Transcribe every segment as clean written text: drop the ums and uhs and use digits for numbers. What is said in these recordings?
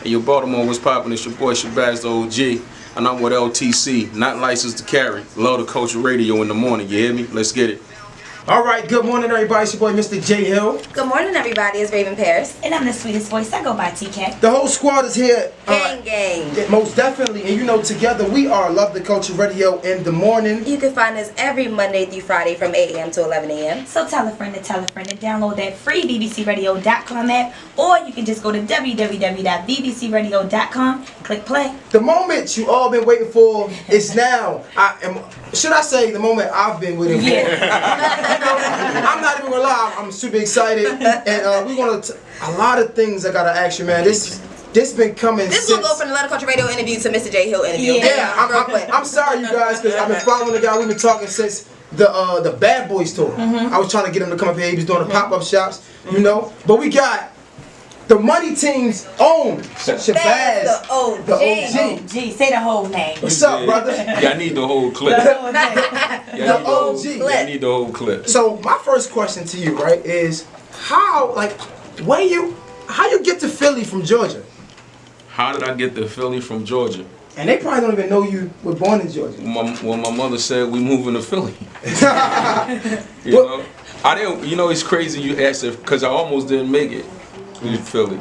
Hey, yo, Baltimore, what's poppin'? It's your boy Shabazz the OG, and I'm with LTC, not licensed to carry. Love the Culture Radio in the morning, you hear me? Let's get it. All right, good morning, everybody. It's your boy, Mr. J Hill. Good morning, everybody. It's Raven Paris. And I'm the sweetest voice. I go by TK. The whole squad is here. Gang. Yeah, most definitely. And you know, together we are Love the Culture Radio in the morning. You can find us every Monday through Friday from 8 a.m. to 11 a.m. So tell a friend and download that free bbcradio.com app, or you can just go to www.bbcradio.com, click play. The moment you all been waiting for is now. Should I say the moment I've been waiting for? Yeah. I'm not even gonna lie. I'm super excited, and we're gonna a lot of things I gotta ask you, man. This been coming. This will go from the Love the Culture Radio interview to Mr. J Hill interview. Yeah, I'm sorry, you guys, because I've been following the guy. We've been talking since the Bad Boys tour. I was trying to get him to come up here. He was doing the pop-up shops, you know. But we got the Money Team's own Shabazz, the OG. OG. Say the whole name. What's up, brother? Yeah, I need the whole clip. The whole name. The OG. Yeah, I need the whole clip. So my first question to you, right, is how you get to Philly from Georgia? How did I get to Philly from Georgia? And they probably don't even know you were born in Georgia. Well, my mother said we moving to Philly. You know, I didn't. You know, it's crazy you asked it because I almost didn't make it in Philly.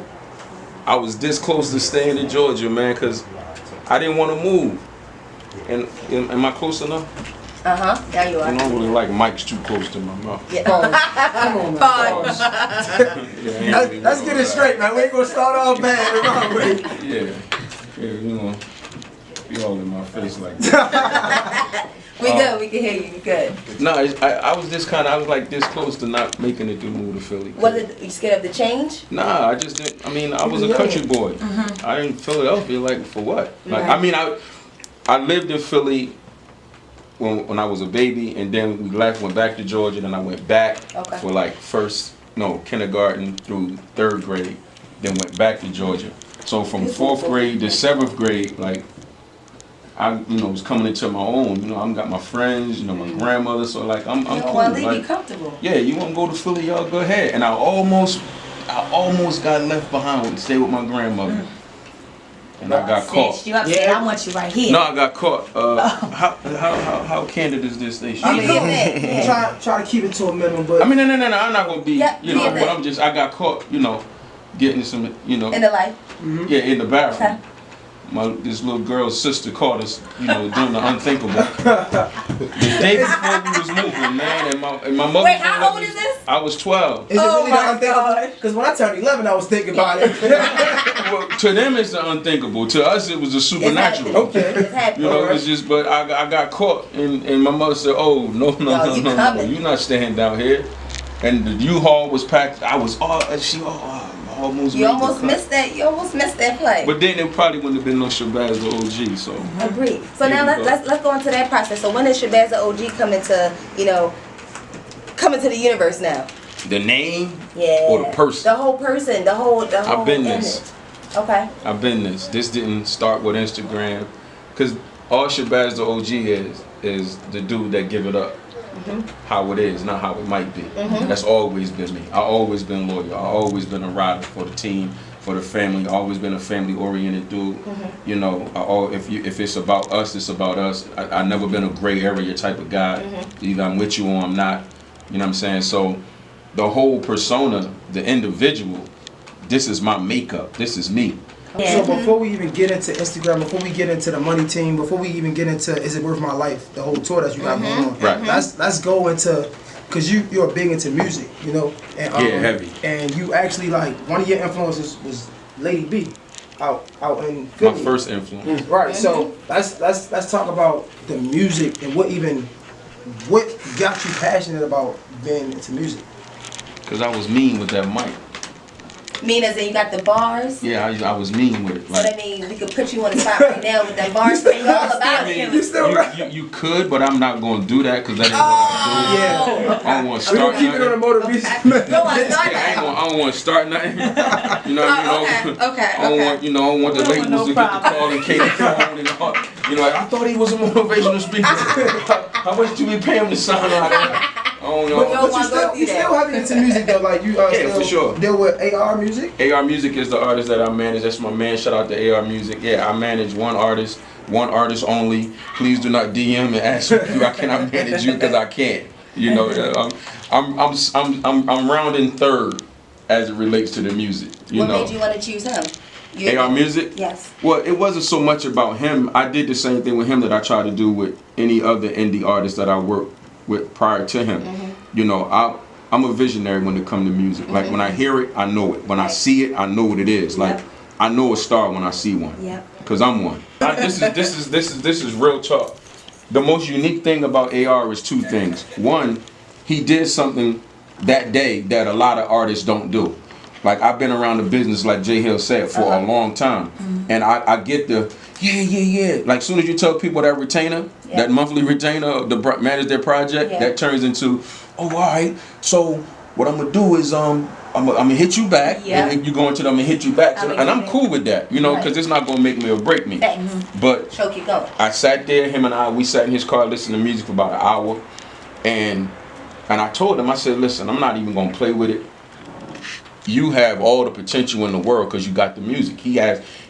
I was this close to staying in Georgia, man, because I didn't want to move. And am I close enough? Yeah, you are. I don't really like mics too close to my mouth. Yeah. Come on, man. Let's get it straight, man. We ain't gonna start off bad the wrong way. Yeah, you know, be all in my face like that. We good. We can hear you. We good. No, I was this close to not making it to move to Philly. Was it you scared of the change? Nah, I just didn't. I mean, I was a country boy. I didn't Philadelphia for what? Like, I mean, I lived in Philly when I was a baby, and then we went back to Georgia, and I went back for kindergarten through 3rd grade, then went back to Georgia. So from 4th grade to 7th grade, I was coming into my own. You know, I got my friends, my grandmother, so I'm cool. You don't want to leave you comfortable. Yeah, you want to go to Philly, y'all go ahead. And I almost got left behind to stay with my grandmother. And I got caught. You upset. I want you right here. No, I got caught. How candid is this station? I mean, try to keep it to a minimum, but I mean, no, I'm not gonna be, Yeah, but I got caught, getting some, In the life. Yeah, in the bathroom. Okay. This little girl's sister caught us, doing the unthinkable. The day before we was moving, man, and my mother. Wait, how old is this? I was 12. is it really the unthinkable? Because when I turned 11, I was thinking about it. Well, to them it's the unthinkable. To us it was the supernatural. Okay. It's happening. It was just, but I got caught, and my mother said, "Oh no, you're not staying down here." And the U-Haul was packed. I was almost. You almost missed that. You almost missed that play. But then there probably wouldn't have been no Shabazz the OG. So. Agreed. So now let's go into that process. So when did Shabazz the OG come into the universe now? The name. Yeah. Or the person. The whole person. The whole. I've been this. Okay. I've been this. This didn't start with Instagram, because all Shabazz the OG is the dude that give it up. How it is, not how it might be. That's always been me. I've always been loyal. I've always been a rider for the team, for the family. I've always been a family-oriented dude. If it's about us, it's about us. I've never been a gray area type of guy. Either I'm with you or I'm not. You know what I'm saying? So the whole persona, the individual, this is my makeup. This is me. Yeah. So before we even get into Instagram, before we get into the Money Team, before we even get into Is It Worth My Life, the whole tour that you got going on, Right. Let's go into, because you're big into music, and heavy. And you actually one of your influences was Lady B, out in Philly. My first influence. Right. So let's talk about the music and what got you passionate about being into music. Because I was mean with that mic. Mean as in you got the bars? Yeah, I was mean with it. So that means we could put you on the spot right now with that bars. You all about it. You could, but I'm not going to do that because that ain't what I do. Yeah. I don't want to We're start gonna keep it on the nothing. motor. You don't want to start that. I don't want to start nothing. You know what I mean? Okay. I don't want, I don't want the We don't want labels no to get the call and Katie phone and all. I thought he was a motivational speaker. How much do we pay him to sign on that? I don't know. But you still heavy into music though, like you Yeah, still for sure. deal with AR Music? AR Music is the artist that I manage. That's my man. Shout out to AR Music. Yeah, I manage one artist only. Please do not DM and ask me I cannot manage you because I can't. You know, I'm rounding third as it relates to the music. What made you want to choose him? AR Music? Yes. Well, it wasn't so much about him. I did the same thing with him that I try to do with any other indie artist that I worked with prior to him. You know, I'm a visionary when it comes to music. Like when I hear it, I know it. When I see it, I know what it is. Like I know a star when I see one. Cause I'm one. This is real talk. The most unique thing about AR is two things. One, he did something that day that a lot of artists don't do. Like I've been around the business, like Jay Hill said, for a long time, and I get the yeah. Like soon as you tell people that retainer, that monthly retainer to manage their project, that turns into, oh, all right. So what I'm gonna do is I'm gonna hit you back, and you go into them and hit you back, so, and I'm cool with that, you know, because it's not gonna make me or break me. But Choke you going. I sat there, him and we sat in his car listening to music for about an hour, and I told him, I said, listen, I'm not even gonna play with it. You have all the potential in the world because you got the music. He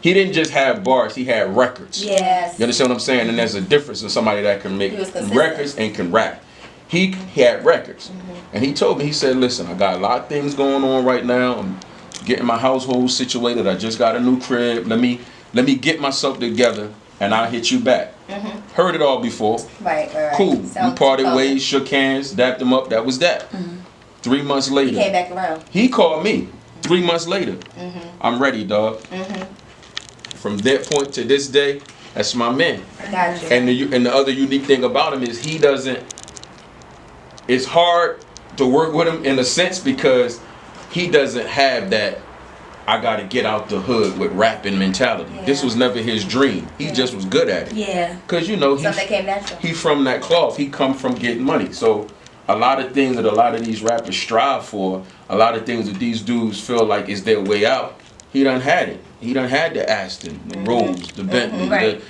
didn't just have bars, he had records. Yes. You understand what I'm saying? And there's a difference in somebody that can make records and can rap. He had records. And he told me, he said, listen, I got a lot of things going on right now. I'm getting my household situated. I just got a new crib. Let me get myself together and I'll hit you back. Heard it all before. Right. Cool. We parted ways, shook hands, dapped him up. That was that. 3 months later, he came back around. He called me 3 months later. I'm ready, dog. From that point to this day, that's my man. I got you. And the other unique thing about him is he doesn't. It's hard to work with him in a sense because he doesn't have that. I gotta get out the hood with rapping mentality. This was never his dream. He just was good at it. Cause you know something came natural. He from that cloth. He come from getting money. So a lot of things that a lot of these rappers strive for, a lot of things that these dudes feel like is their way out, he done had it. He done had the Aston, the Rolls, the Bentley, the,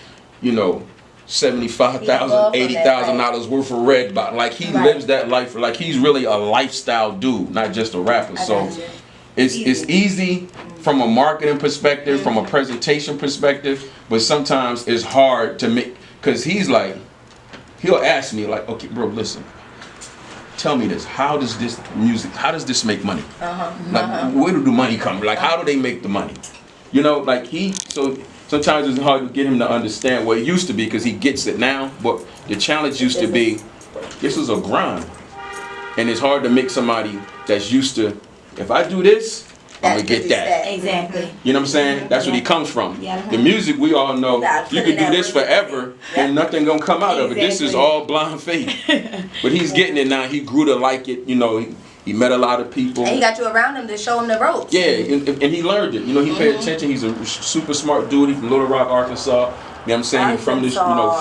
you know, $75,000, $80,000 worth of red. Like he lives that life. Like he's really a lifestyle dude, not just a rapper. So it's easy from a marketing perspective, from a presentation perspective, but sometimes it's hard to make, because he's like, he'll ask me like, okay, bro, listen. Tell me this. How does this music? How does this make money? Like, where do the money come? Like, how do they make the money? You know, like so sometimes it's hard to get him to understand what it used to be because he gets it now. But the challenge used to be, this was a grind, and it's hard to make somebody that's used to, if I do this, I'm gonna get that. Exactly. You know what I'm saying? That's what he comes from. The music, we all know, you can do this forever and nothing gonna come out of it. This is all blind faith. But he's getting it now. He grew to like it. You know, he met a lot of people. And he got you around him to show him the ropes. Yeah, and he learned it. You know, he paid attention. He's a super smart dude. He's from Little Rock, Arkansas. You know what I'm saying? He's from the,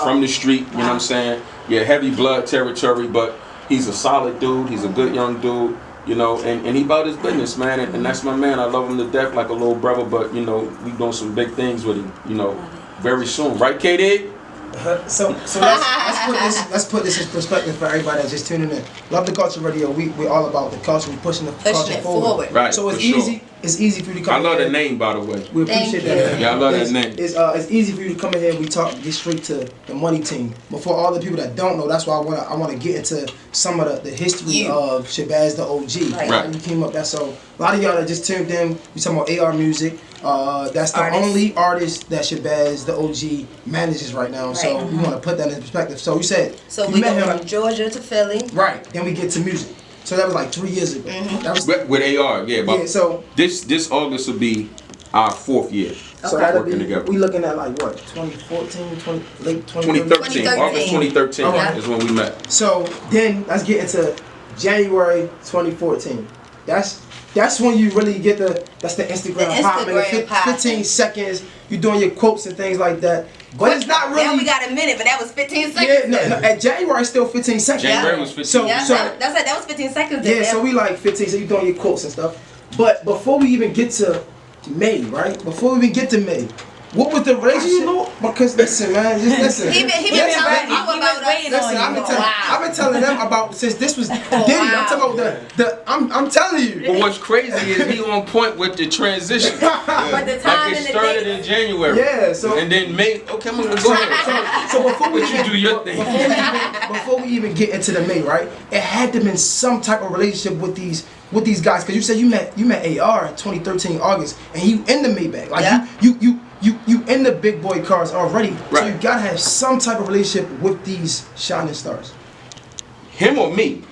from the street. You know what I'm saying? Yeah, heavy blood territory, but he's a solid dude. He's a good young dude. You know, and he about his business, man, and that's my man. I love him to death like a little brother, but, you know, we doing some big things with him, you know, very soon. Right, KD? So let's put this in perspective for everybody that's just tuning in. Love the Culture Radio. We're all about the culture. We're pushing the culture forward. Right. So it's easy. It's easy for you to come. I love the name, by the way. We appreciate that. Yeah, I love that name. It's easy for you to come in here and we get straight to the money team. But for all the people that don't know, that's why I wanna get into some of the history of Shabazz the OG. Right. How you came up. That's so. A lot of y'all that just tuned in, we talking about AR Music. That's the only artist that Shabazz the OG manages right now. So we want to put that in perspective. So you said we met him from Georgia to Philly. Right. Then we get to music. So that was like 3 years ago. That was with AR, yeah. But so this August will be our 4th year. So that'll be, we looking at like what, 2014, late 2013. August 2013 is when we met. So then let's get into January 2014. That's when you really get that's the Instagram pop, man. 15 seconds, you doing your quotes and things like that. But it's not really. Now we got a minute, but that was 15 seconds. Yeah, no, at January it's still 15 seconds. January was 15. So that was 15 seconds. Yeah, so we like 15, so you doing your quotes and stuff. But before we even get to May, right? Before we even get to May, What was the relationship? Because listen, man, just listen. He been telling you about us. Listen, I've been telling them about since this was Diddy. I'm talking about I'm telling you. But what's crazy is he on point with the transition. But the time Like and it the started date. in January. Yeah, so and then May. Okay, I'm gonna go ahead. So before we But you do your thing. before we even get into the May, right? It had to been some type of relationship with these guys, because you said you met AR in 2013 August, and you in the Maybach, like you in the big boy cars already. Right. So you gotta have some type of relationship with these shining stars. Him or me?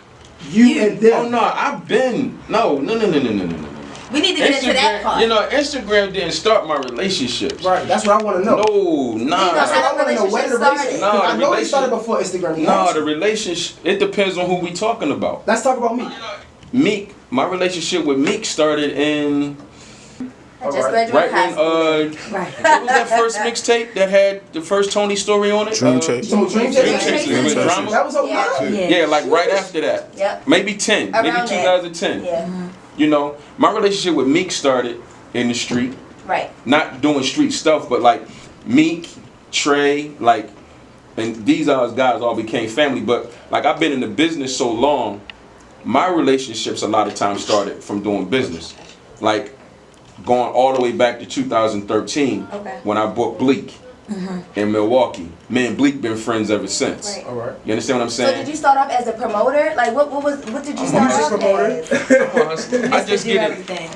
You and them. Oh no, I've been no. We need to get into that part. You know, Instagram didn't start my relationships. Right, that's what I want to know. No, nah. That's what I want to know. Where the relationship? No, I know it the started before Instagram. No, the relationship. It depends on who we talking about. Let's talk about me. Meek, my relationship with Meek started in I just graduated right high when school. what was that first mixtape that had the first Tony story on it? Dream Chase. So Dream Dream Chase. Chasers with drama. That was 09. Yeah, like right after that. Yep. Maybe 10, maybe Around that. 2010. Yeah. You know, my relationship with Meek started in the street. Right. Not doing street stuff, but like Meek, Trey, like, and these guys all became family. But like I've been in the business so long, my relationships a lot of times started from doing business. Like going all the way back to 2013 when I bought Bleak in Milwaukee. Me and Bleak been friends ever since. Right. All right. You understand what I'm saying? So did you start off as a promoter? Like what did you start off as? I just get it. everything.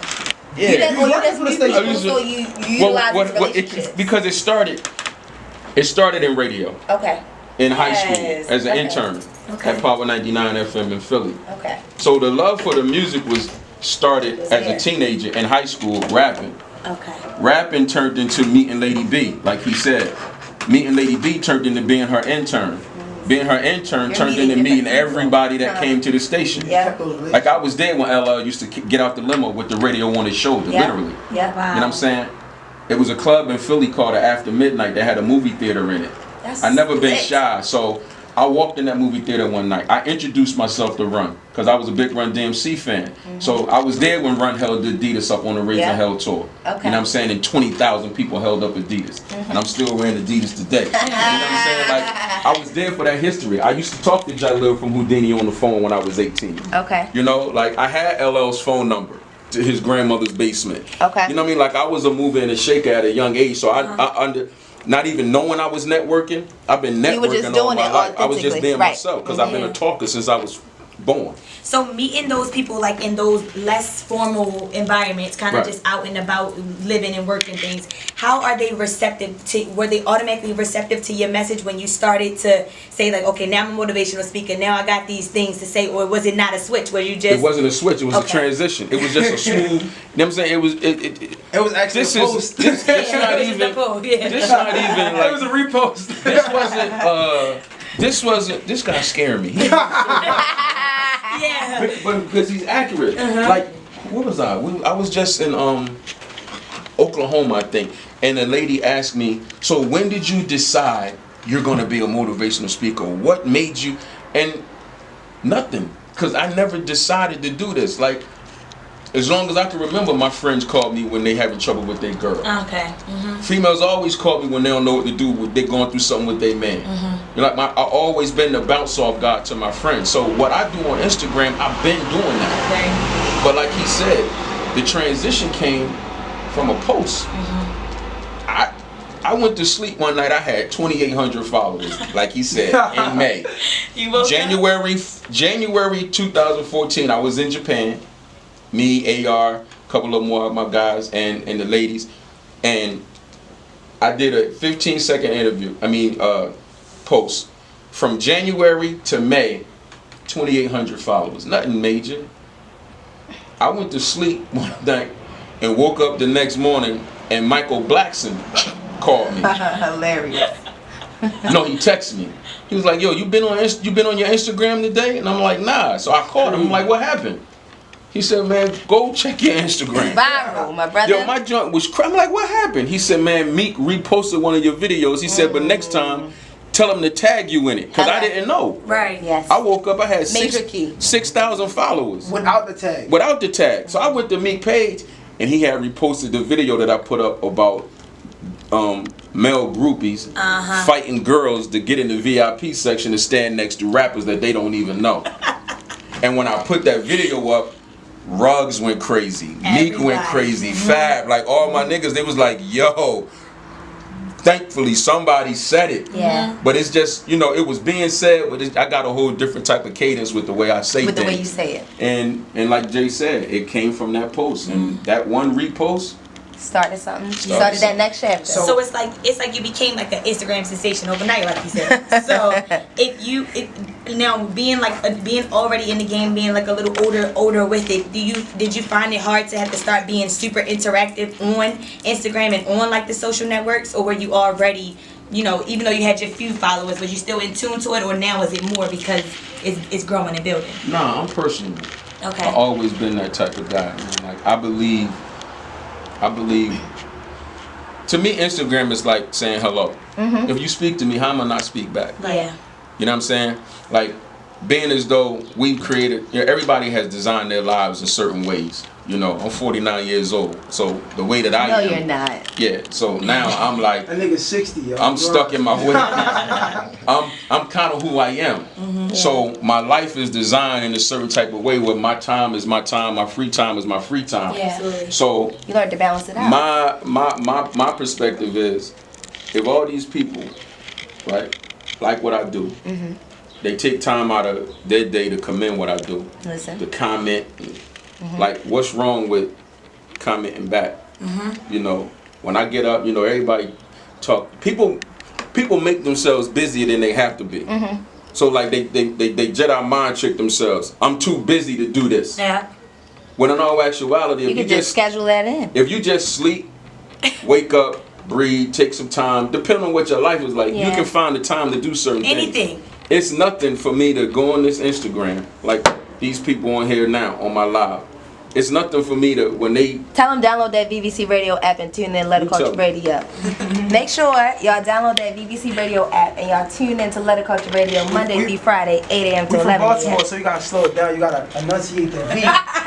Yeah. You just Station. so you utilize this relationship. Because it started in radio. Okay. In high school as an Okay. intern Okay. at Power 99 FM in Philly. Okay. So the love for the music was started as a teenager in high school rapping. Okay. Rapping turned into meeting Lady B, like he said. Meeting Lady B turned into being her intern. Being her intern turned into meeting everybody that came to the station. Yeah. Like I was there when LL used to get out the limo with the radio on his shoulder, Yeah. literally. Yeah. Wow. You know what I'm saying? It was a club in Philly called After Midnight that had a movie theater in it. I never been sick. shy, so I walked in that movie theater one night. I introduced myself to Run because I was a big Run DMC fan. So I was there when Run held Adidas up on the Raising Hell tour. Okay. You know what I'm saying? And 20,000 people held up Adidas. And I'm still wearing Adidas today. You know what I'm saying? Like, I was there for that history. I used to talk to Jalil from Houdini on the phone when I was 18. Okay. You know, like I had LL's phone number to his grandmother's basement. Okay. You know what I mean? Like I was a mover and a shaker at a young age, so I not even knowing I was networking, I've been You were networking just all doing my it life. I was just authentically, being right. myself because I've been a talker since I was born. So meeting those people like in those less formal environments, kind of Right. just out and about living and working things, how are they receptive to, were they automatically receptive to your message when you started to say like, okay, now I'm a motivational speaker, now I got these things to say, or was it not a switch where you just... It wasn't a switch, it was a Okay. transition. It was just a smooth, you know what I'm saying? It was actually this a is post. this not This is even the post, yeah. this not even It was a like repost. this guy scared me. Yeah. But because he's accurate. Like, what was I? I was just in Oklahoma, I think, and a lady asked me, so when did you decide you're going to be a motivational speaker? What made you? And nothing, because I never decided to do this. Like, as long as I can remember, my friends called me when they having trouble with their girl. Okay. Females always call me when they don't know what to do, when they're going through something with their man. You know, like I always been the bounce off guy to my friends. So what I do on Instagram, I've been doing that. But like he said, the transition came from a post. I went to sleep one night, I had 2,800 followers, like he said, in May. January 2014, I was in Japan. Me, AR, a couple of more of my guys, and the ladies. And I did a 15-second post. From January to May, 2,800 followers. Nothing major. I went to sleep one night and woke up the next morning and Michael Blackson called me. Hilarious. No, he texted me. He was like, yo, you been on your Instagram today? And I'm like, nah. So I called him. I'm like, what happened? He said, man, go check your Instagram. Viral, my brother. Yo, my junk was I'm like, what happened? He said, man, Meek reposted one of your videos. He said, but next time, tell him to tag you in it. Because I didn't know. Right. Yes. I woke up, I had Major key. 6,000 followers. Without the tag. Without the tag. So I went to Meek page, and he had reposted the video that I put up about male groupies fighting girls to get in the VIP section to stand next to rappers that they don't even know. And when I put that video up, Ruggs went crazy, Meek went crazy, Fab, like all my niggas, they was like, yo. Thankfully, somebody said it. Yeah. But it's just, you know, it was being said, but I got a whole different type of cadence with the way I say things. With the way you say it. And like Jay said, it came from that post. And that one repost started something. Started that next chapter. So it's like you became like an Instagram sensation overnight, like you said. So now being already in the game, being like a little older with it, did you find it hard to have to start being super interactive on Instagram and on like the social networks, or were you already, you know, even though you had your few followers, was you still in tune to it, or now is it more because it's growing and building? Nah, I'm personal. Okay. I've always been that type of guy, man. Like I believe to me Instagram is like saying hello. If you speak to me, how am I not speak back? Yeah. You know what I'm saying? Like being as though we've created, you know, everybody has designed their lives in certain ways. You know, I'm 49 years old, so the way that I am. No, you're not. Yeah, so now I'm like, That nigga's 60, yo. I'm stuck in my way. I'm kind of who I am. So my life is designed in a certain type of way where my time is my time, my free time is my free time. Yeah. Absolutely. So You learn to balance it out. my perspective is, if all these people, right, like what I do, they take time out of their day to commend what I do, Listen. to comment. Like, what's wrong with commenting back? You know, when I get up, you know, everybody talk. People make themselves busier than they have to be. So like they Jedi mind trick themselves. I'm too busy to do this. Yeah. When in all actuality, if You can just schedule that in. if you just sleep, wake up, breathe, take some time, depending on what your life is like, you Yeah. can find the time to do certain things. Anything. It's nothing for me to go on this Instagram, like these people on here now on my live. It's nothing for me to, when they Tell them download that VBC Radio app and tune in Let It Tell Culture 'em. Radio. Make sure y'all download that VBC Radio app and y'all tune in to Let It Culture Radio Monday through Friday, 8 a.m. to We from 11 Baltimore, a.m. so you gotta slow it down. You gotta enunciate the V.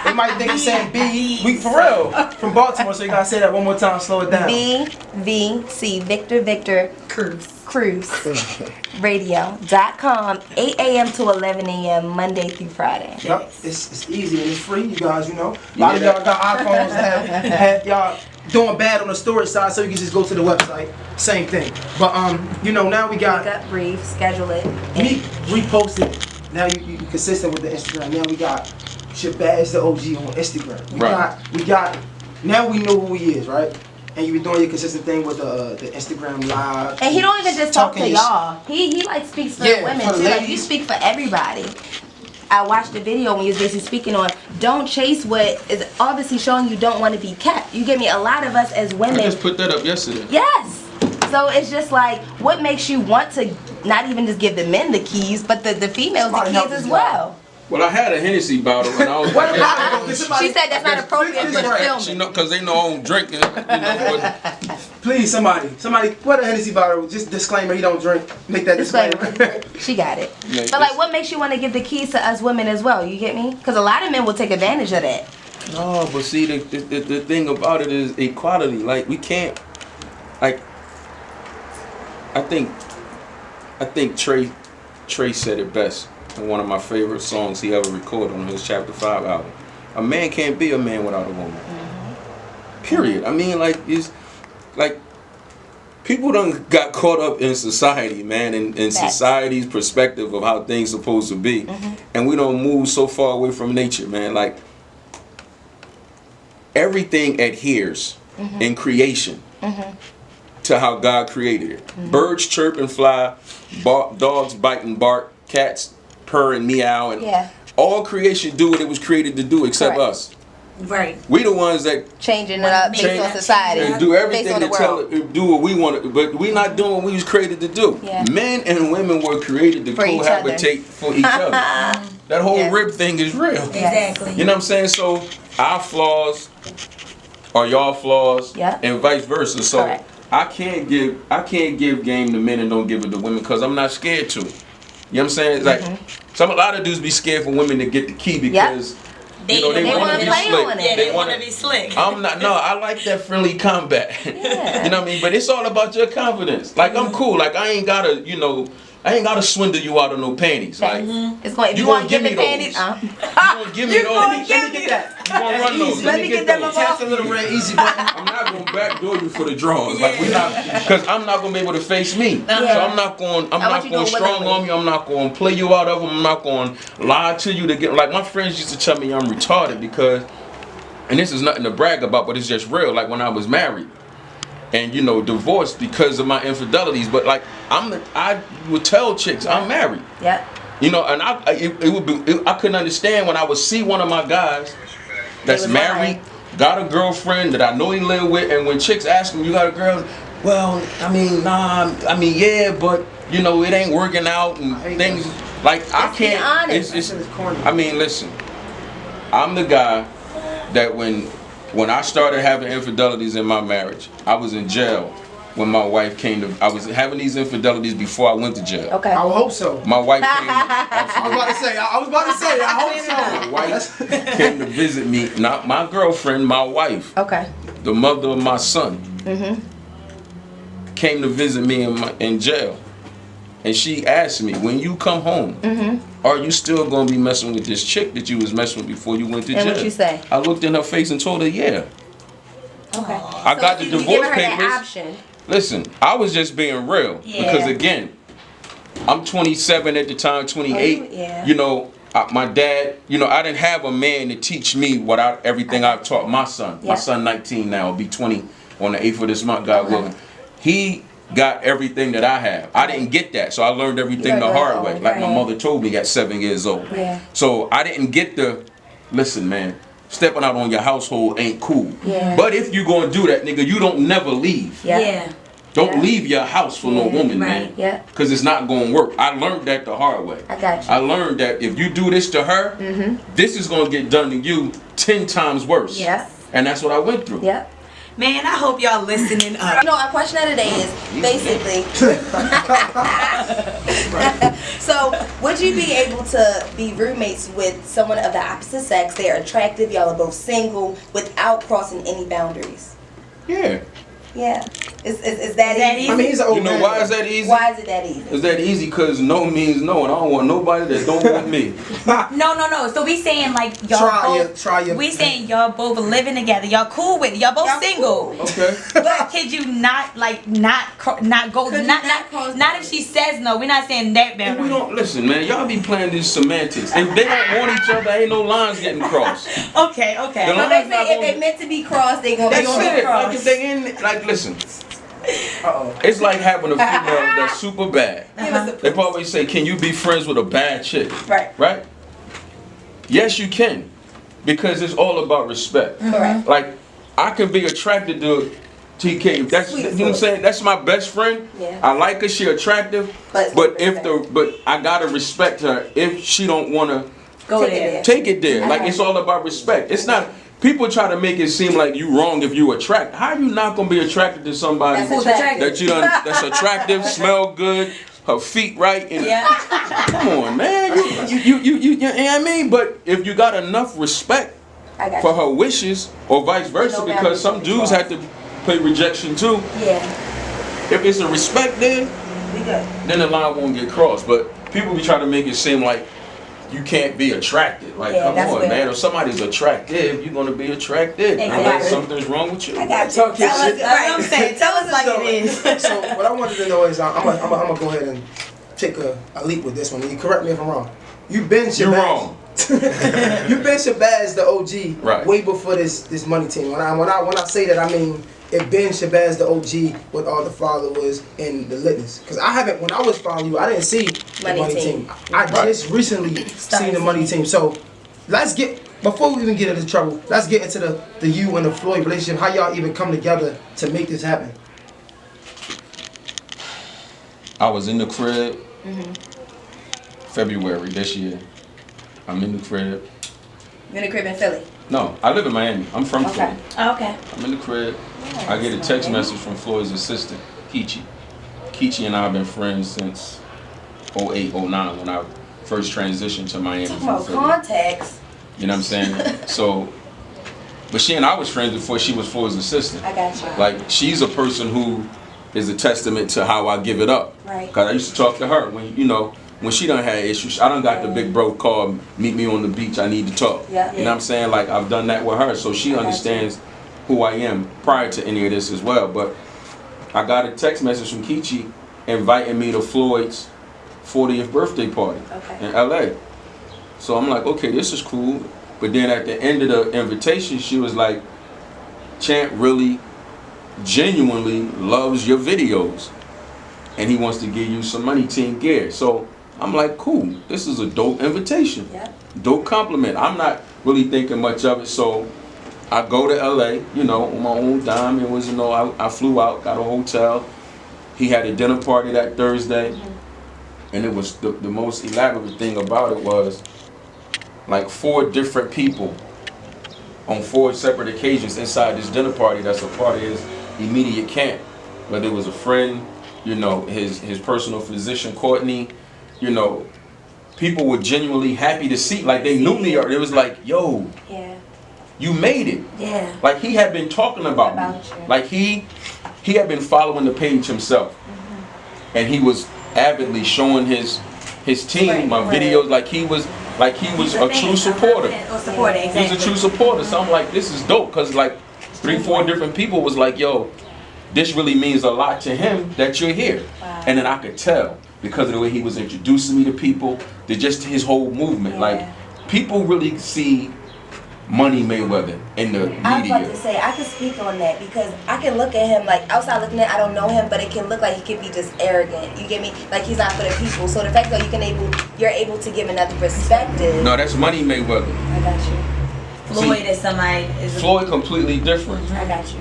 They might think you're saying B. We for real. From Baltimore, so you gotta say that one more time. Slow it down. VVC Victor Cruise Radio.com, 8 a.m. to 11 a.m. Monday through Friday. Yup, it's easy and it's free, you guys. You know, a lot of y'all got iPhones. Have y'all doing bad on the storage side, so you can just go to the website. Same thing. But you know, now we got Wake up, brief, schedule it. me reposted. Now you consistent with the Instagram. Now we got Shabazz the OG on Instagram. We got. Now we know who he is, right? And you been doing your consistent thing with the Instagram live. And he don't even just talk to Talking y'all. He like speaks for Yeah, women for too. Like you ladies. speak for everybody. I watched the video when you was basically speaking on don't chase what is obviously showing you don't want to be kept. You get me? A lot of us as I women. just put that up yesterday. Yes. So it's just like what makes you want to not even just give the men the keys, but the females the Somebody help keys as this well. Well, I had a Hennessy bottle and I was like, She said that's not appropriate for the she filming. know, cause they know I don't drink it. You know, but Please, somebody, put a Hennessy bottle. Just disclaimer, he don't drink. Make that disclaimer. She got it. Yeah, But like, what makes you want to give the keys to us women as well? You get me? Because a lot of men will take advantage of that. no, but see, the thing about it is equality. Like we can't, like, I think Trey said it best in one of my favorite songs he ever recorded on his Chapter 5 album. A man can't be a man without a woman. Period. I mean, like, it's like people done got caught up in society, man, in society's perspective of how things supposed to be, and we don't move so far away from nature, man. Like everything adheres in creation to how God created it. Birds chirp and fly, dogs bite and bark, cats purr and meow, and all creation do what it was created to do except us. Right. We the ones that Changing it up based on society. and do everything based on to the world. do what we want to, but we not doing what we was created to do. Yeah. Men and women were created to For each other. cohabitate for each other. That whole Yes. rib thing is real. Exactly. You know what I'm saying? So our flaws are y'all flaws, Yeah. and vice versa. So Correct. I can't give game to men and don't give it to women because I'm not scared to. You know what I'm saying? It's like a lot of dudes be scared for women to get the key because They they wanna want to be play slick. on it. Yeah, they want wanna- to be slick. I'm not. No, I like that friendly combat. Yeah. You know what I mean? But it's all about your confidence. Like I'm cool. Like I ain't gotta, I ain't gotta swindle you out of no panties. Like It's going. If You you want gonna to give get the me panties, you gonna give me those. Let me get that. You gonna run those. Let me get them those. Tap the little red easy button. I'm not gonna backdoor you for the draws. Like we not, because I'm not gonna be able to face me. So I'm not going. I'm I want not you going to do it strong willingly. on you. I'm not going to play you out of them. I'm not going to lie to you to get. Like my friends used to tell me I'm retarded because, and this is nothing to brag about, but it's just real. Like when I was married, and divorced because of my infidelities. But like I would tell chicks I'm married. Yep. And I couldn't understand when I would see one of my guys that's was married, lying. got a girlfriend that I know he live with, and when chicks ask him, you got a girl? Well, yeah, but it ain't working out and things like I Let's be can't. honest. It's corny. I mean, listen, I'm the guy that when I started having infidelities in my marriage, I was in jail. When my wife came to, I was having these infidelities before I went to jail. Okay. I would hope so. My wife came. I was about to say, I hope so. My wife came to visit me, not my girlfriend, my wife, Okay. the mother of my son, came to visit me in jail. And she asked me, when you come home, are you still going to be messing with this chick that you was messing with before you went to jail? And what'd you say? I looked in her face and told her, yeah. Okay. I got the You divorce giving her papers. that option. Listen, I was just being real. Yeah. Because again, I'm 27 at the time, 28. Oh, yeah. My dad, I didn't have a man to teach me everything I've taught my son. Yeah. My son 19 now, will be 20 on the 8th of this month, God willing. He got everything that I have. I didn't get that, so I learned everything the hard way. Like my Right. mother told me at 7 years old. Yeah. So I didn't get listen, man, stepping out on your household ain't cool. Yeah. But if you gonna do that, nigga, you don't never leave. Yeah. Don't Yeah. leave your house for no woman, man. Right. Yeah. Because it's not going to work. I learned that the hard way. I got you. I learned that if you do this to her, this is going to get done to you 10 times worse. Yes. And that's what I went through. Yep. Man, I hope y'all listening up. Our question of the day is basically. So, would you be able to be roommates with someone of the opposite sex? They are attractive. Y'all are both single without crossing any boundaries. Yeah. Yeah. Is that easy? I mean, he's an old You know man, why though. is that easy? Why is it that easy? Is that easy? Because no means no, and I don't want nobody that don't want me. No. So we saying like y'all Try your. we saying y'all both living together. Y'all cool with it. Y'all both Y'all single. cool. Okay. But could you not go Could you not cross not if she says no? We're not saying that If boundary. we don't listen, man. Y'all be playing these semantics. If they don't want each other, ain't no lines getting crossed. Okay. The So they line's not say if gonna- they meant to be crossed, they gonna That's be on it. the cross. Like if they in, like listen, Uh-oh. it's like having a female that's super bad. Give us a They probably say, can you be friends with a bad chick? Right. Right? Yes, you can. Because it's all about respect. Correct. Like, I can be attracted to TK. That's Sweet you know what I'm saying? That's my best friend. Yeah. I like her, she attractive. But But I gotta respect her if she don't wanna Go Take it there. there. take it there. Like Okay. it's all about respect. It's not people try to make it seem like you wrong if you attract. How you not gonna be attracted to somebody That's attractive. that you done, that's attractive, smell good, her feet right, and Yeah. come on, man. You know what I mean? But if you got enough respect I got for you. her wishes, or vice versa, No because boundaries some can be dudes crossed. have to play rejection too. Yeah. If it's a respect there, We good. then the line won't get crossed. But people be trying to make it seem like you can't be attracted. Like, Yeah, come that's on, where- man. If somebody's attractive, you're gonna be attracted. Unless Exactly. something's wrong with you. I got you. Talk your Tell us, shit. That's what I'm saying. Tell us like it is. So what I wanted to know is, I'm gonna go ahead and take a leap with this one. You correct me if I'm wrong. You've been Shabazz. You're wrong. You've been Shabazz the OG Right. way before this money team. When I say that, I mean it been Shabazz the OG with all the followers and the litness. Cause I haven't, when I was following you, I didn't see the Money money team. team. I just recently seen the money team. So let's get, before we even get into trouble, let's get into the you and the Floyd relationship. How y'all even come together to make this happen? I was in the crib February this year. I'm in the crib. You in the crib in Philly? No, I live in Miami. I'm from Okay. Philly. Okay. I'm in the crib. I get a text message from Floyd's assistant, Keechi. Keechi and I have been friends since 08, 09 when I first transitioned to Miami Talking from about Philly. contacts. You know what I'm saying? So, but she and I was friends before she was Floyd's assistant. I got you. Like, she's a person who is a testament to how I give it up. Right. Because I used to talk to her when, you know, when she done had issues. I done got the big bro call, meet me on the beach, I need to talk. Yeah. You know what I'm saying? Like, I've done that with her, so she understands who I am prior to any of this as well. But I got a text message from Kichi inviting me to Floyd's 40th birthday party in LA. So I'm like, okay, this is cool. But then at the end of the invitation, she was like, Champ really genuinely loves your videos and he wants to give you some money, team gear. So I'm like, cool, this is a dope invitation. Yeah. Dope compliment. I'm not really thinking much of it. So I go to LA, you know, on my own dime. It was, you know, I flew out, got a hotel. He had a dinner party that Thursday. And it was the most elaborate thing about it was like 4 different people on 4 separate occasions inside this dinner party that's a part of his immediate camp. Whether it was a friend, you know, his personal physician, Courtney, you know, people were genuinely happy to see, like they knew me, or it was like, yo, you made it. Yeah. Like he had been talking about me. you. Like he had been following the page himself. And he was avidly showing his team my videos, like he was a true supporter. Exactly. He's a true supporter. So I'm like, this is dope, because like 3-4 different people was like, yo, this really means a lot to him that you're here. And then I could tell because of the way he was introducing me to people, just his whole movement. Like people really see Money Mayweather in the media. I was about to say, I could speak on that because I can look at him like outside looking at, I don't know him, but it can look like he could be just arrogant. You get me? Like he's not for the people. So the fact that you're able to give another perspective. No, that's Money Mayweather. I got you. Floyd is somebody. Floyd completely different. I got you.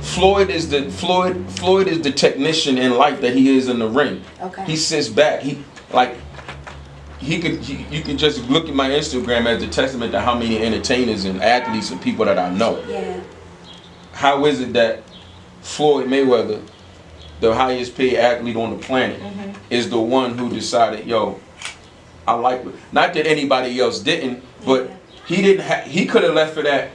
Floyd is the technician in life that he is in the ring. Okay. He sits back. You can just look at my Instagram as a testament to how many entertainers and athletes and people that I know. Yeah. How is it that Floyd Mayweather, the highest paid athlete on the planet, is the one who decided, yo, I like it. Not that anybody else didn't, but he could have left for that.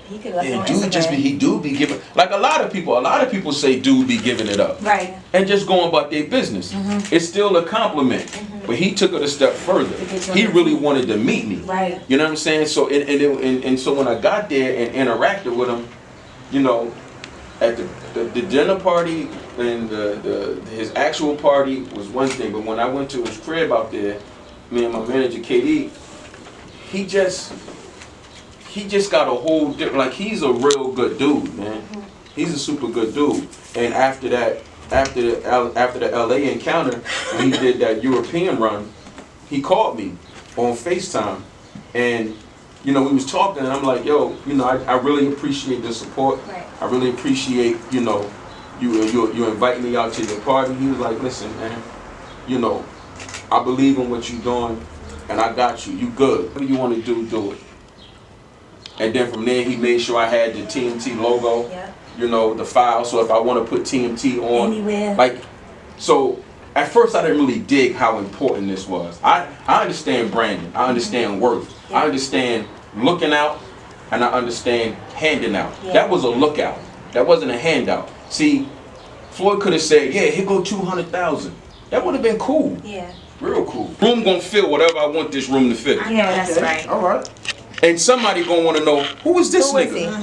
He could have And he do be giving, like a lot of people say dude be giving it up. Right. And just going about their business. It's still a compliment. But he took it a step further. He really wanted to meet me. Right. You know what I'm saying? So and so when I got there and interacted with him, you know, at the dinner party and his actual party was one thing, but when I went to his crib out there, me and my manager KD, he just got a whole different, like he's a real good dude, man. He's a super good dude. And after that, after the LA encounter, when he did that European run, he called me on FaceTime, and you know we was talking, and I'm like, yo, you know, I really appreciate the support. Right. I really appreciate, you know, you invite me out to your party. He was like, listen, man, you know, I believe in what you're doing, and I got you. You good. Whatever you want to do it. And then from there, he made sure I had the TMT logo, you know, the file. So if I want to put TMT on, Anywhere. like, so at first I didn't really dig how important this was. I understand branding. I understand worth. I understand looking out, and I understand handing out. That was a lookout. That wasn't a handout. See, Floyd could have said, yeah, here go 200,000. That would have been cool. Yeah. Real cool. Room gonna fill whatever I want this room to fit. Yeah, that's right. All right. And somebody gonna want to know, who is this nigga?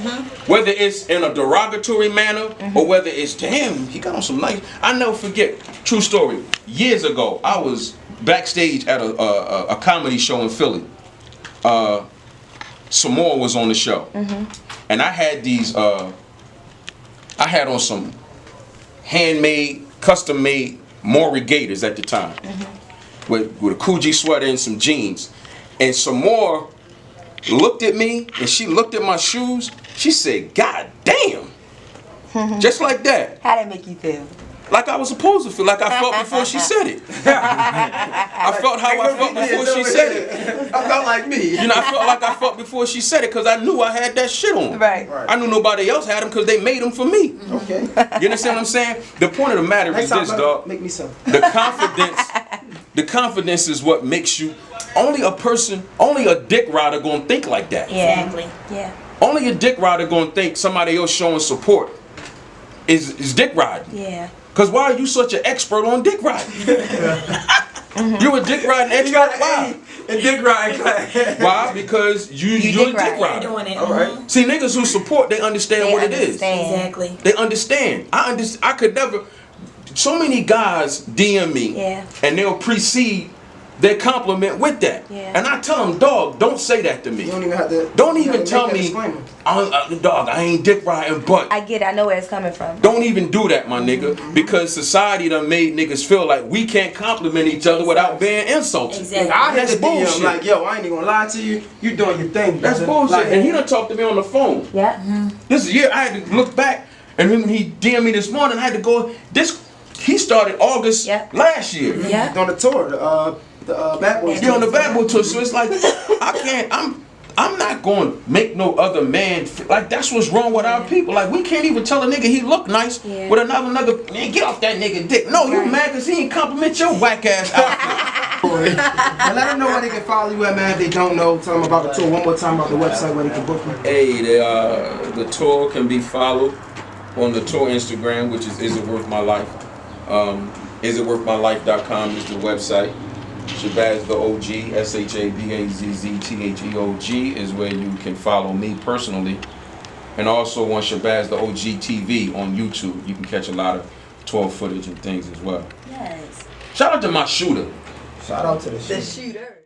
Whether it's in a derogatory manner or whether it's, damn, he got on some nice. I never forget, true story. Years ago, I was backstage at a comedy show in Philly. Samoa was on the show, and I had these. I had on some handmade, custom-made Maury Gators at the time, with a Coogee sweater and some jeans, and Samoa looked at me and she looked at my shoes. She said, God damn. Just like that. How did it make you feel? Like I was supposed to feel, like I felt before she said it. I felt how I felt before she said it. I felt like me. You know, I felt like I felt before she said it because I knew I had that shit on. Right. I knew nobody else had them because they made them for me. Okay. You understand what I'm saying? The point of the matter is this, dog. Make me some. The confidence is what makes you only a dick rider gonna think like that. Yeah. Exactly. Yeah. Only a dick rider gonna think somebody else showing support is dick riding. Yeah. Cause why are you such an expert on dick riding? You a dick riding expert? Why? And dick riding class. Why? Because you're a dick riding. rider. Doing it. All right. See, niggas who support, they understand They what it is. understand. Exactly. They understand. I could never. So many guys DM me, Yeah. and they'll precede their compliment with that. Yeah. And I tell them, dog, don't say that to me. You don't even have to. Don't you even gotta tell make that me, disclaimer. dog, I ain't dick riding, but. I get it. I know where it's coming from. Don't even do that, my nigga, because society done made niggas feel like we can't compliment each other without being insulted. Exactly. I hit That's the DM bullshit. like, yo, I ain't even gonna lie to you. You doing your thing. That's brother. bullshit. Like, And he done talked to me on the phone. Yeah. This is a year I had to look back, and when he DM'd me this morning, I had to go. He started August last year. Yeah. on the tour, the Bad Boys. He on the Bad Boy tour, so it's like I can't. I'm not going to make no other man like that's what's wrong with our people. Like we can't even tell a nigga he look nice with another nigga. Man, get off that nigga dick. No, you mad because he ain't compliment your whack ass outfit. And let them know where they can follow you at, man. If they don't know, tell them about the tour one more time, about the website where they can book you. Hey, the tour can be followed on the tour Instagram, which is It Worth My Life? IsItWorthMyLife.com is the website. Shabazz the OG, ShabazzTheOG is where you can follow me personally. And also on Shabazz the OG TV on YouTube. You can catch a lot of tour footage and things as well. Yes. Shout out to my shooter. Shout out to the The shooter.